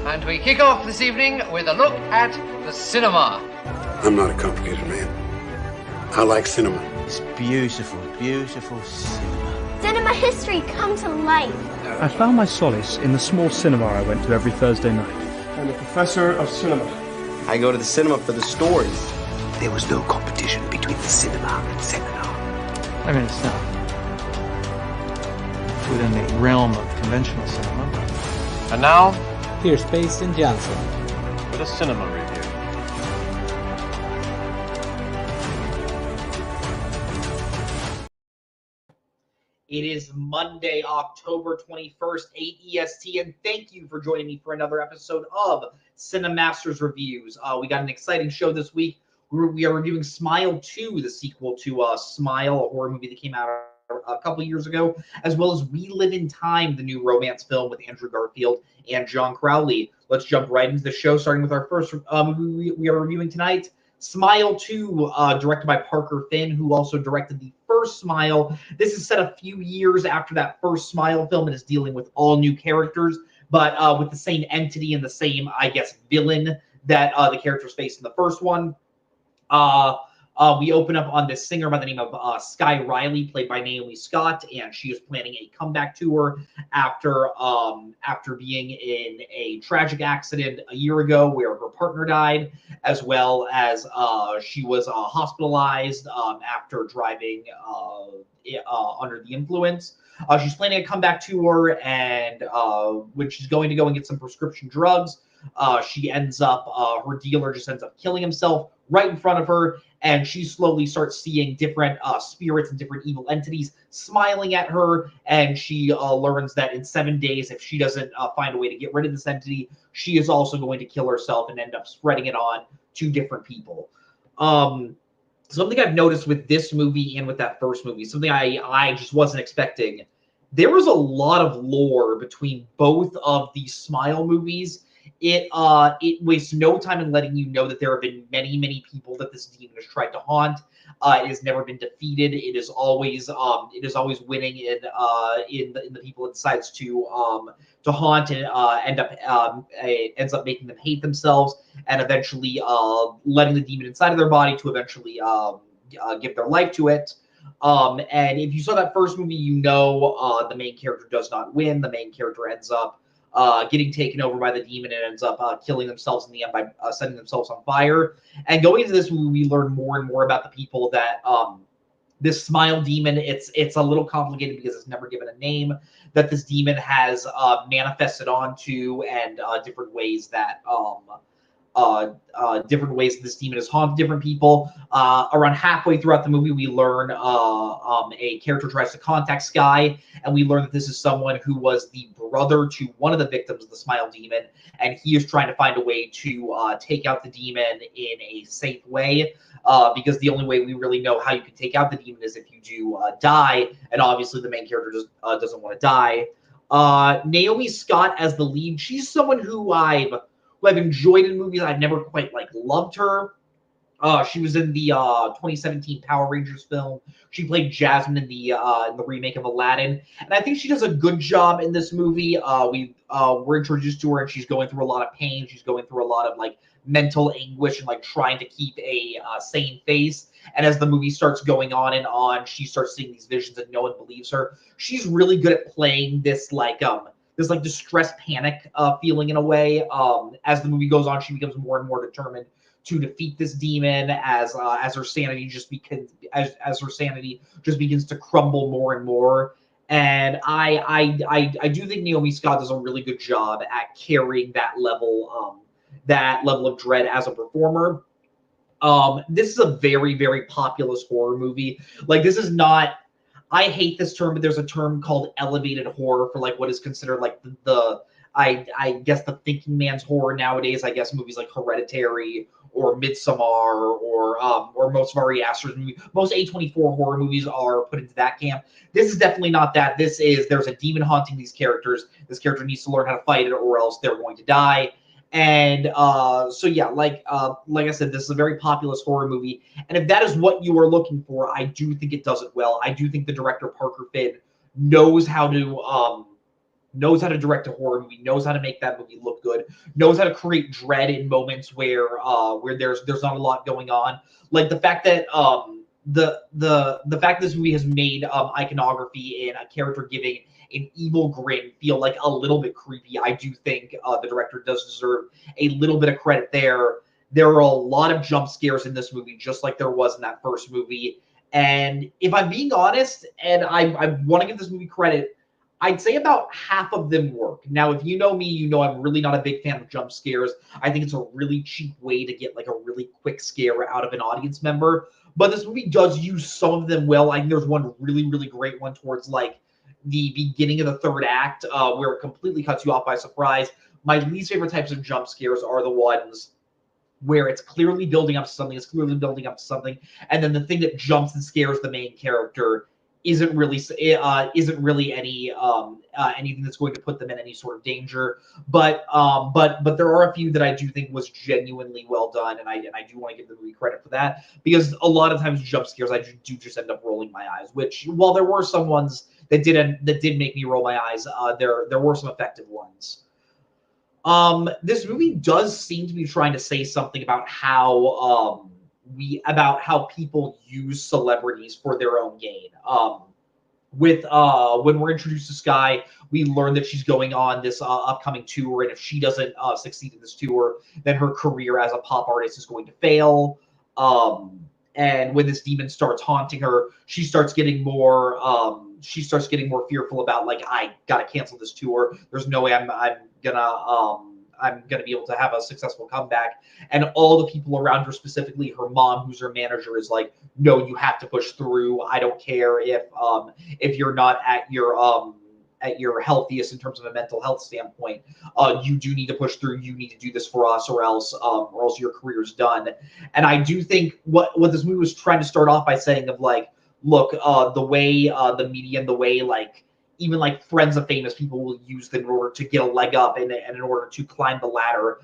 And we kick off this evening with a look at the cinema. I'm not a complicated man. I like cinema. It's beautiful, beautiful cinema. Cinema history come to life. I found my solace in the small cinema I went to every Thursday night. I'm a professor of cinema. I go to the cinema for the stories. There was no competition between the cinema and seminar. I mean, it's not within the realm of conventional cinema. And now, here's Pace and Johnson with a cinema review. It is Monday, October 21st, 8 EST, and thank you for joining me for another episode of Cinemaster's Reviews. We got an exciting show this week. We are reviewing Smile 2, the sequel to Smile, a horror movie that came out a couple years ago, as well as We Live in Time, the new romance film with Andrew Garfield and John Crowley. Let's jump right into the show, starting with our first movie we are reviewing tonight, Smile 2, directed by Parker Finn, who also directed the first Smile. This is set a few years after that first Smile film and is dealing with all new characters, but with the same entity and the same, I guess, villain that the characters faced in the first one. We open up on this singer by the name of Sky Riley, played by Naomi Scott, and she is planning a comeback tour after being in a tragic accident a year ago where her partner died, as well as she was hospitalized after driving under the influence. She's planning a comeback tour, and when she's going to go and get some prescription drugs, she ends up, her dealer just ends up killing himself right in front of her, and she slowly starts seeing different spirits and different evil entities smiling at her, and she learns that in 7 days, if she doesn't find a way to get rid of this entity, she is also going to kill herself and end up spreading it on to different people. Something I've noticed with this movie and with that first movie, something I just wasn't expecting, there was a lot of lore between both of these Smile movies. It wastes no time in letting you know that there have been many, many people that this demon has tried to haunt. It has never been defeated. It is always winning in the people it decides to haunt, and ends up making them hate themselves, and eventually letting the demon inside of their body to eventually give their life to it. And if you saw that first movie, you know the main character does not win. The main character ends up getting taken over by the demon and ends up killing themselves in the end by setting themselves on fire. And going into this movie, we learn more and more about the people that this Smile demon, it's a little complicated because it's never given a name, that this demon has manifested onto, and different ways that this demon has haunted different people. Around halfway throughout the movie, we learn a character tries to contact Sky, and we learn that this is someone who was the brother to one of the victims of the Smile demon, and he is trying to find a way to take out the demon in a safe way, because the only way we really know how you can take out the demon is if you do die, and obviously the main character doesn't want to die. Naomi Scott as the lead, she's someone who I've enjoyed in movies. I've never quite loved her. She was in the 2017 Power Rangers film. She played Jasmine in the remake of Aladdin, and I think she does a good job in this movie. We're introduced to her, and she's going through a lot of pain. She's going through a lot of mental anguish and trying to keep a sane face. And as the movie starts going on and on, she starts seeing these visions, and no one believes her. She's really good at playing this distress panic feeling in a way. As the movie goes on, she becomes more and more determined to defeat this demon as her sanity just begins to crumble more and more. And I do think Naomi Scott does a really good job at carrying that level of dread as a performer. This is a very, very populous horror movie. This is not, I hate this term, but there's a term called elevated horror for what is considered I guess the thinking man's horror nowadays. I guess movies like Hereditary or Midsommar or most of Ari Aster's movies, most A24 horror movies are put into that camp. This is definitely not that. There's a demon haunting these characters. This character needs to learn how to fight it, or else they're going to die. And so yeah, like I said, this is a very populous horror movie, and if that is what you are looking for, I do think it does it well. I do think the director Parker Finn knows how to knows how to direct a horror movie, knows how to make that movie look good, knows how to create dread in moments where there's not a lot going on. Like the fact that the fact this movie has made iconography and a character giving an evil grin feel like a little bit creepy. I do think the director does deserve a little bit of credit there. There are a lot of jump scares in this movie, just like there was in that first movie. And if I'm being honest, and I want to give this movie credit, I'd say about half of them work. Now, if you know me, you know I'm really not a big fan of jump scares. I think it's a really cheap way to get like a really quick scare out of an audience member. But this movie does use some of them well. I think there's one really, really great one towards like the beginning of the third act where it completely cuts you off by surprise. My least favorite types of jump scares are the ones where it's clearly building up to something, and then the thing that jumps and scares the main character isn't really any anything that's going to put them in any sort of danger. But there are a few that I do think was genuinely well done, and I do want to give the movie credit for that, because a lot of times jump scares I do just end up rolling my eyes. Which, while there were some ones that did make me roll my eyes, there were some effective ones. This movie does seem to be trying to say something about how people use celebrities for their own gain. When we're introduced to Skye, we learn that she's going on this upcoming tour, and if she doesn't succeed in this tour, then her career as a pop artist is going to fail. And when this demon starts haunting her, she starts getting more fearful about, like, I gotta cancel this tour. There's no way I'm gonna be able to have a successful comeback. And all the people around her, specifically her mom, who's her manager, is like, no, you have to push through. I don't care if you're not at your healthiest in terms of a mental health standpoint. You do need to push through. You need to do this for us, or else your career's done. And I do think what this movie was trying to start off by saying of like, look, the way the media and the way like even like friends of famous people will use them in order to get a leg up and in order to climb the ladder.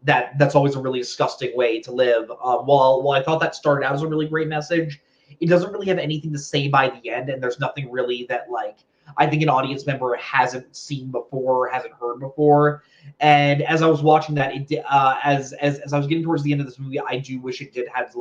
That's always a really disgusting way to live. While I thought that started out as a really great message, it doesn't really have anything to say by the end, and there's nothing really that like I think an audience member hasn't seen before, hasn't heard before. And as I was watching that, as I was getting towards the end of this movie, I do wish it did have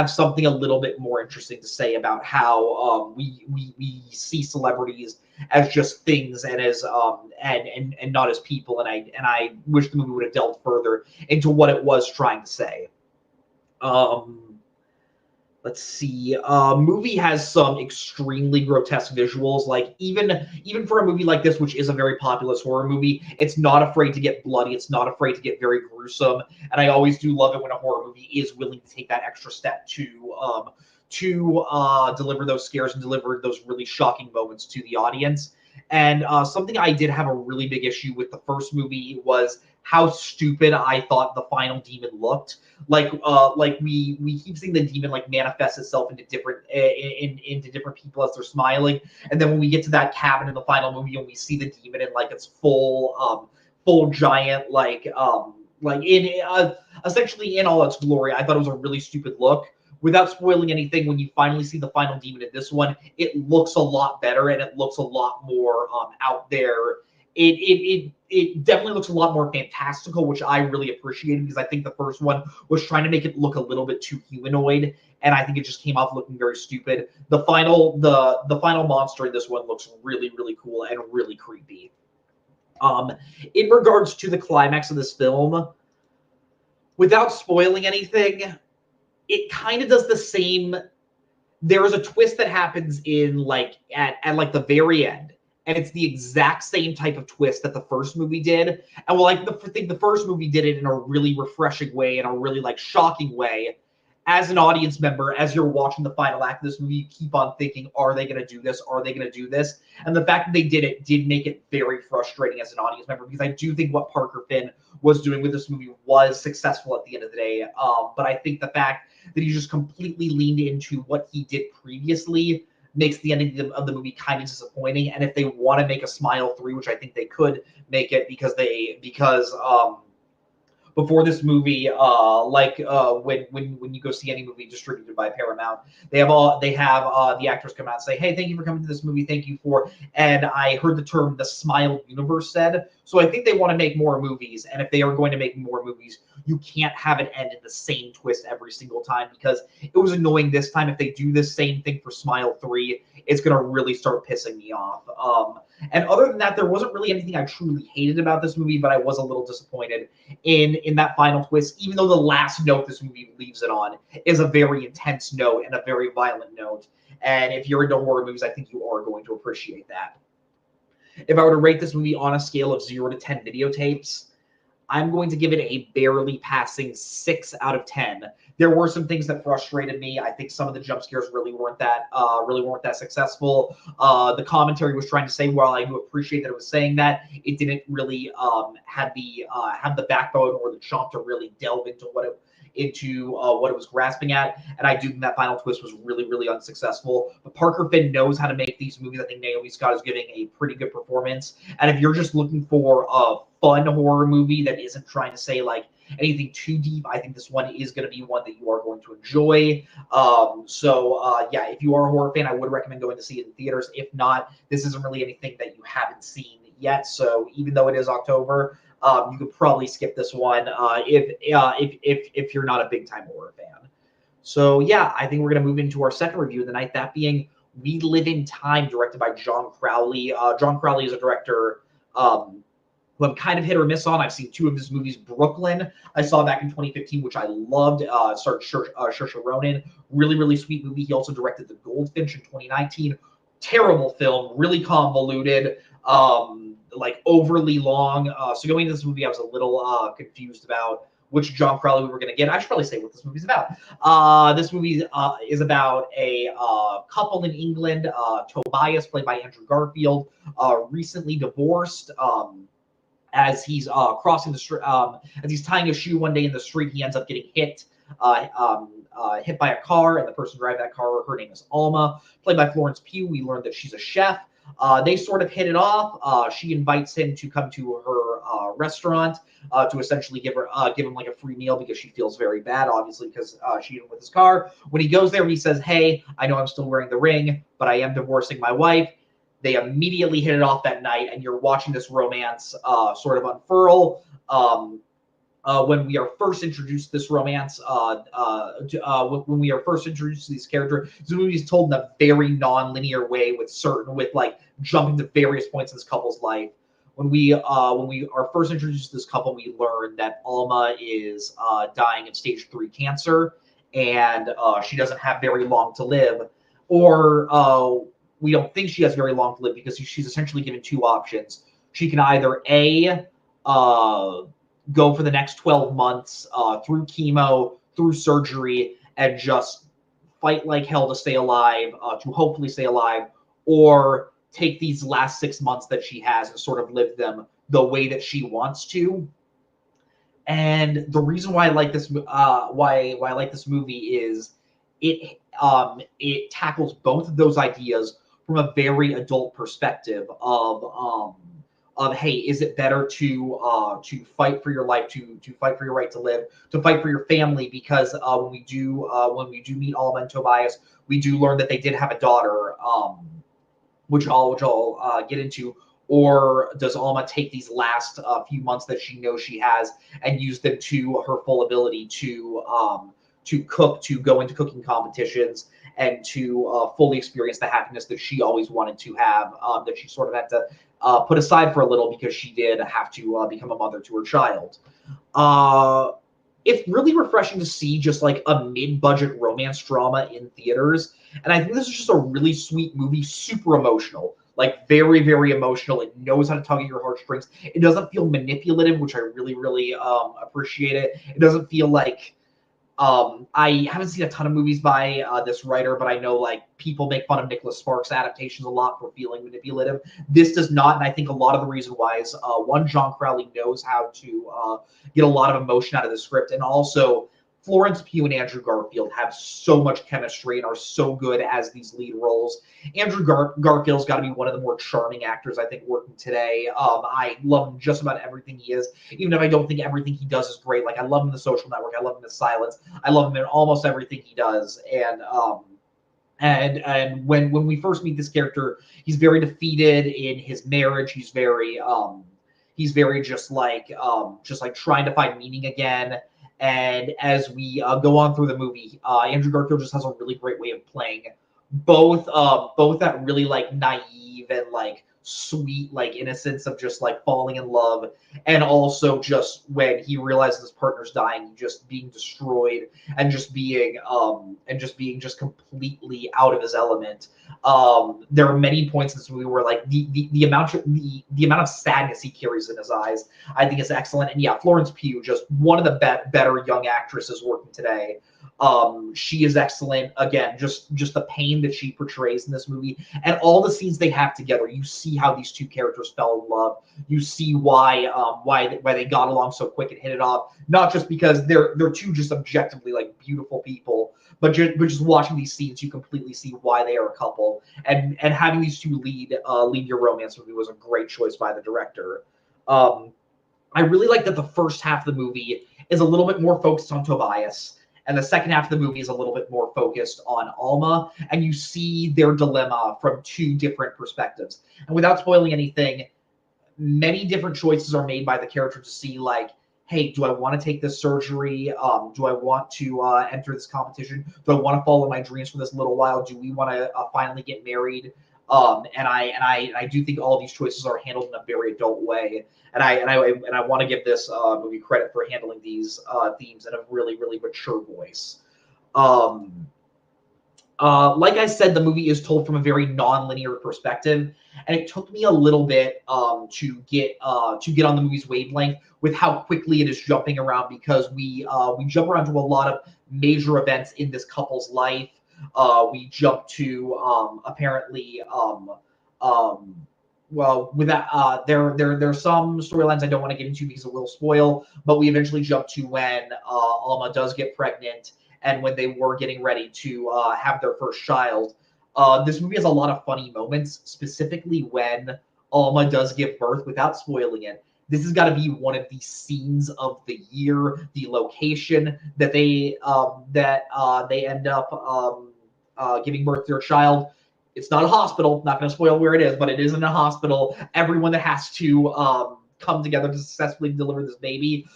something a little bit more interesting to say about how we see celebrities as just things and as and not as people. And I wish the movie would have delved further into what it was trying to say. Let's see. Movie has some extremely grotesque visuals. Like even for a movie like this, which is a very populous horror movie, it's not afraid to get bloody. It's not afraid to get very gruesome. And I always do love it when a horror movie is willing to take that extra step to deliver those scares and deliver those really shocking moments to the audience. And something I did have a really big issue with the first movie was how stupid I thought the final demon looked. Like we keep seeing the demon like manifest itself into different people as they're smiling, and then when we get to that cabin in the final movie and we see the demon in like its full giant essentially in all its glory, I thought it was a really stupid look. Without spoiling anything, when you finally see the final demon in this one, it looks a lot better and it looks a lot more out there. It definitely looks a lot more fantastical, which I really appreciated, because I think the first one was trying to make it look a little bit too humanoid, and I think it just came off looking very stupid. The final monster in this one looks really, really cool and really creepy. In regards to the climax of this film, without spoiling anything, it kind of does the same. There is a twist that happens in like at like the very end, and it's the exact same type of twist that the first movie did. And well, I think the first movie did it in a really refreshing way, in a really like shocking way. As an audience member, as you're watching the final act of this movie, you keep on thinking, are they going to do this? Are they going to do this? And the fact that they did it did make it very frustrating as an audience member, because I do think what Parker Finn was doing with this movie was successful at the end of the day. But I think the fact that he just completely leaned into what he did previously makes the ending of the movie kind of disappointing. And if they want to make a Smile 3, which I think they could make it, because before this movie, when you go see any movie distributed by Paramount, they have the actors come out and say, "Hey, thank you for coming to this movie. Thank you for." And I heard the term "the Smile Universe" said. So I think they want to make more movies, and if they are going to make more movies, you can't have it end in the same twist every single time, because it was annoying this time. If they do this same thing for Smile 3, it's going to really start pissing me off. And other than that, there wasn't really anything I truly hated about this movie, but I was a little disappointed in that final twist, even though the last note this movie leaves it on is a very intense note and a very violent note. And if you're into horror movies, I think you are going to appreciate that. If I were to rate this movie on a scale of 0 to 10 videotapes, I'm going to give it a barely passing 6 out of 10. There were some things that frustrated me. I think some of the jump scares really weren't that successful. The commentary was trying to say, while I do appreciate that it was saying that, it didn't really have the backbone or the chomp to really delve into what it was grasping at. And I do think that final twist was really, really unsuccessful. But Parker Finn knows how to make these movies. I think Naomi Scott is giving a pretty good performance. And if you're just looking for a fun horror movie that isn't trying to say like anything too deep, I think this one is going to be one that you are going to enjoy. Yeah, if you are a horror fan, I would recommend going to see it in theaters. If not, this isn't really anything that you haven't seen yet. So even though it is October, you could probably skip this one if you're not a big time horror fan. So yeah, I think we're going to move into our second review of the night, that being We Live in Time, directed by John Crowley. John Crowley is a director who I'm kind of hit or miss on. I've seen 2 of his movies. Brooklyn, I saw back in 2015, which I loved. Starred Saoirse Ronan. Really, really sweet movie. He also directed The Goldfinch in 2019. Terrible film, really convoluted, like overly long. So going into this movie, I was a little confused about which John Crowley we were going to get. I should probably say what this movie's about. This movie is about a couple in England. Tobias, played by Andrew Garfield, recently divorced. As he's crossing the street, as he's tying a shoe one day in the street, he ends up getting hit by a car, and the person driving that car, her name is Alma, played by Florence Pugh. We learned that she's a chef. They sort of hit it off. She invites him to come to her restaurant to essentially give him like a free meal, because she feels very bad, obviously, because she hit him with his car. When he goes there, he says, "Hey, I know I'm still wearing the ring, but I am divorcing my wife." They immediately hit it off that night, and you're watching this romance sort of unfurl. When we are first introduced to this romance, when we are first introduced to these characters, this movie is told in a very non-linear way, with like jumping to various points in this couple's life. When we are first introduced to this couple, we learn that Alma is dying of stage 3 cancer, and she doesn't have very long to live, or we don't think she has very long to live, because she's essentially given 2 options. She can either go for the next 12 months through chemo, through surgery, and just fight like hell to stay alive, to hopefully stay alive, or take these last 6 months that she has and sort of live them the way that she wants to. And the reason why I like this, why I like this movie is it tackles both of those ideas from a very adult perspective of hey, is it better to fight for your life, to fight for your right to live, to fight for your family? Because when we do meet Alma and Tobias, we do learn that they did have a daughter, which I'll get into. Or does Alma take these last few months that she knows she has and use them to her full ability to cook, to go into cooking competitions, and to fully experience the happiness that she always wanted to have, that she sort of had to put aside for a little, because she did have to become a mother to her child. It's really refreshing to see just like a mid-budget romance drama in theaters. And I think this is just a really sweet movie, super emotional, like very, very emotional. It knows how to tug at your heartstrings. It doesn't feel manipulative, which I really, really appreciate it. It doesn't feel like, I haven't seen a ton of movies by this writer, but I know like people make fun of Nicholas Sparks adaptations a lot for feeling manipulative. This does not, and I think a lot of the reason why is one, John Crowley knows how to get a lot of emotion out of the script, and also Florence Pugh and Andrew Garfield have so much chemistry and are so good as these lead roles. Andrew Garfield's got to be one of the more charming actors I think working today. I love him just about everything he is, even if I don't think everything he does is great. Like I love him in The Social Network, I love him in Silence, I love him in almost everything he does. And when we first meet this character, he's very defeated in his marriage. He's very just like trying to find meaning again. And as we go on through the movie, Andrew Garfield just has a really great way of playing both that really like naive and like sweet like innocence of just like falling in love, and also just when he realizes his partner's dying, just being destroyed and just being just completely out of his element. There are many points in this movie where like the amount of sadness he carries in his eyes, I think is excellent. And yeah, Florence Pugh, just one of the better young actresses working today. She is excellent. Again, just the pain that she portrays in this movie and all the scenes they have together. You see how these two characters fell in love. You see why they got along so quick and hit it off. Not just because they're two just objectively like beautiful people, but just watching these scenes, you completely see why they are a couple. And having these two lead your romance movie was a great choice by the director. I really like that the first half of the movie is a little bit more focused on Tobias, and the second half of the movie is a little bit more focused on Alma, and you see their dilemma from two different perspectives. And without spoiling anything, many different choices are made by the character to see like, hey, do I want to take this surgery? Do I want to enter this competition? Do I want to follow my dreams for this little while? Do we want to finally get married? And I do think all these choices are handled in a very adult way, and I want to give this movie credit for handling these themes in a really, really mature voice. Like I said, the movie is told from a very non-linear perspective, and it took me a little bit to get on the movie's wavelength with how quickly it is jumping around, because we jump around to a lot of major events in this couple's life. We jump to apparently well, with that, there's some storylines I don't want to get into because it will spoil, but we eventually jump to when Alma does get pregnant and when they were getting ready to have their first child. This movie has a lot of funny moments, specifically when Alma does give birth. Without spoiling it, this has got to be one of the scenes of the year. The location that they end up giving birth to their child. It's not a hospital. Not going to spoil where it is, but it isn't a hospital. Everyone that has to come together to successfully deliver this baby.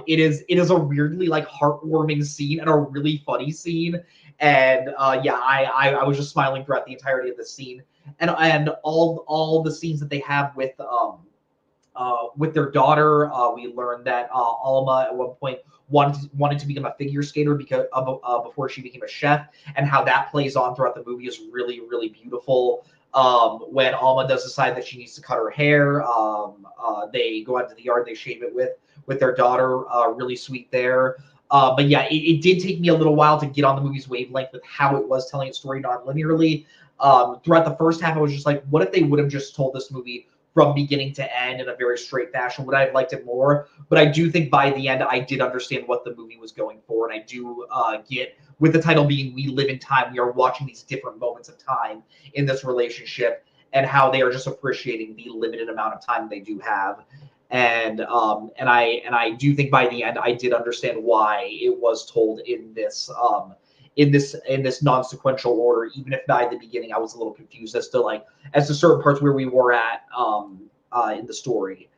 It is a weirdly like heartwarming scene and a really funny scene. And yeah, I was just smiling throughout the entirety of the scene. And all the scenes that they have with their daughter. We learned that Alma at one point wanted to become a figure skater because before she became a chef, and how that plays on throughout the movie is really, really beautiful. When Alma does decide that she needs to cut her hair, they go out to the yard, they shave it with their daughter. Really sweet there. But yeah, it did take me a little while to get on the movie's wavelength with how it was telling its story non-linearly. Throughout the first half, I was just like, what if they would have just told this movie from beginning to end in a very straight fashion? Would I have liked it more? But I do think by the end, I did understand what the movie was going for. And I do get, with the title being We Live in Time, we are watching these different moments of time in this relationship and how they are just appreciating the limited amount of time they do have. And I do think by the end, I did understand why it was told in this non-sequential order, even if by the beginning I was a little confused as to certain parts where we were at in the story.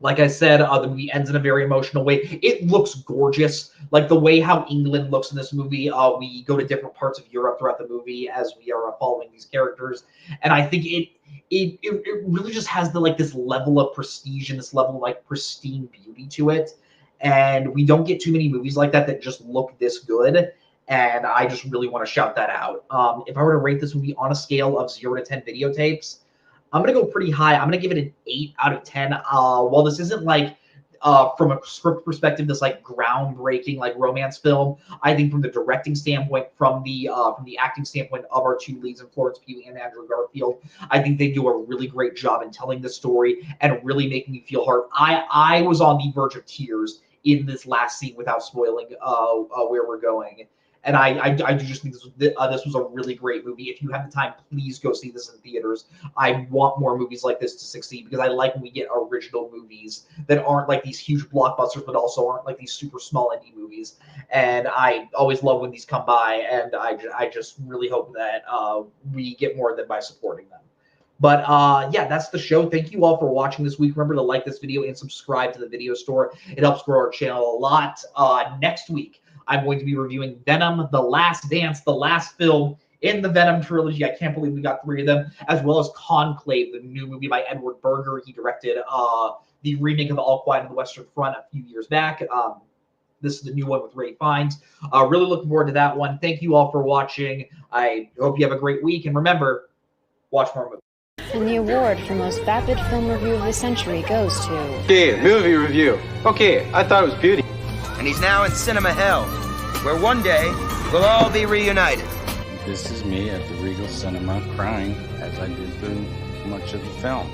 Like I said, the movie ends in a very emotional way. It looks gorgeous, like the way how England looks in this movie. We go to different parts of Europe throughout the movie as we are following these characters, and I think it really just has this level of prestige and this level of like pristine beauty to it. And we don't get too many movies like that just look this good. And I just really want to shout that out. If I were to rate this movie on a scale of 0 to 10 videotapes, I'm going to go pretty high. I'm going to give it an 8 out of 10. While this isn't from a script perspective, this groundbreaking romance film, I think from the directing standpoint, from the acting standpoint of our two leads in Florence Pugh and Andrew Garfield, I think they do a really great job in telling the story and really making me feel hurt. I was on the verge of tears in this last scene without spoiling where we're going. And I do just think this was a really great movie. If you have the time, please go see this in theaters. I want more movies like this to succeed because I like when we get original movies that aren't like these huge blockbusters, but also aren't like these super small indie movies. And I always love when these come by, and I just really hope that we get more of them by supporting them. But yeah, that's the show. Thank you all for watching this week. Remember to like this video and subscribe to the video store. It helps grow our channel a lot. Next week, I'm going to be reviewing Venom: The Last Dance, the last film in the Venom trilogy. I can't believe we got 3 of them, as well as Conclave, the new movie by Edward Berger. He directed the remake of All Quiet on the Western Front a few years back. This is the new one with Ray Fiennes. Really looking forward to that one. Thank you all for watching. I hope you have a great week. And remember, watch more movies. And the award for most vapid film review of the century goes to... Okay, movie review. Okay, I thought it was beauty. And he's now in cinema hell, where one day we'll all be reunited. This is me at the Regal Cinema crying as I did through much of the film.